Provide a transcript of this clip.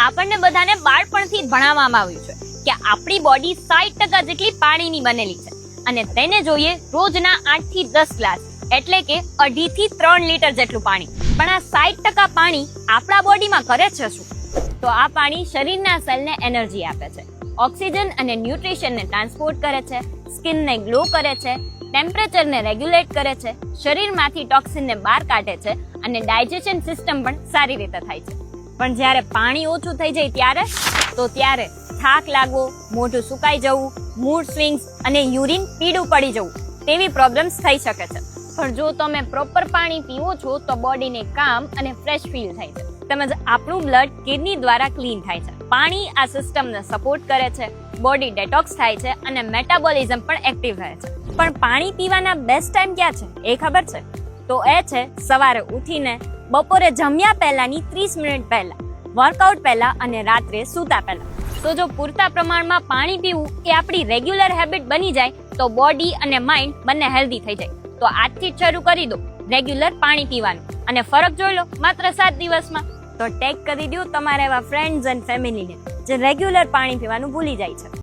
આપણને બધાને બાળપણથી જ ભણાવવામાં આવ્યું છે કે આપણી બોડી 60% જેટલી પાણીની બનેલી છે અને તેને જોઈએ રોજના 8 થી 10 ગ્લાસ, એટલે કે 2.5 થી 3 લીટર જેટલું પાણી. પણ આ 60% પાણી આપણા બોડીમાં કરે છે શું? તો આ પાણી શરીરના સેલને એનર્જી આપે છે, ઓક્સિજન અને ન્યુટ્રિશનને ટ્રાન્સપોર્ટ કરે છે, સ્કિનને ગ્લો કરે છે, ટેમ્પરેચરને રેગ્યુલેટ કરે છે, શરીરમાંથી ટોક્સિનને બહાર કાઢે છે અને ડાયજેશન સિસ્ટમ પણ સારી રીતે થાય છે. પણ જ્યારે પાણી ઓછું થઈ જાય ત્યારે થાક લાગવો, મોઢું સુકાઈ જવું, મૂડ સ્વિંગ્સ અને યુરિન પીળું પડી જવું તેવી પ્રોબ્લેમ્સ થઈ શકે છે. પણ જો તમે પ્રોપર પાણી પીવો છો તો બોડીને કામ અને ફ્રેશ ફીલ થાય છે, તેમજ આપણું બ્લડ કિડની દ્વારા ક્લીન થાય છે. પાણી આ સિસ્ટમને સપોર્ટ કરે છે, બોડી ડેટોક્સ થાય છે અને મેટાબોલિઝમ પણ એક્ટિવ રહે છે. પણ પાણી પીવાના બેસ્ટ ટાઈમ ક્યાં છે એ ખબર છે? તો એ છે સવારે ઉઠીને, બપોરે જમ્યા પહેલાની 30 મિનિટ પહેલા, વર્કઆઉટ પહેલા અને રાત્રે સૂતા પહેલા. તો જો પૂરતા પ્રમાણમાં પાણી પીવું એ આપણી રેગ્યુલર હેબિટ બની જાય તો બોડી અને માઇન્ડ બંને હેલ્ધી થઈ જાય. તો આજથી જ શરૂ કરી દો રેગ્યુલર પાણી પીવાનું અને ફરક જોઈ લો માત્ર 7 દિવસમાં. તો ટેગ કરી દો તમારા એવા ફ્રેન્ડ્સ એન્ડ ફેમિલીને જે રેગ્યુલર પાણી પીવાનું ભૂલી જાય છે.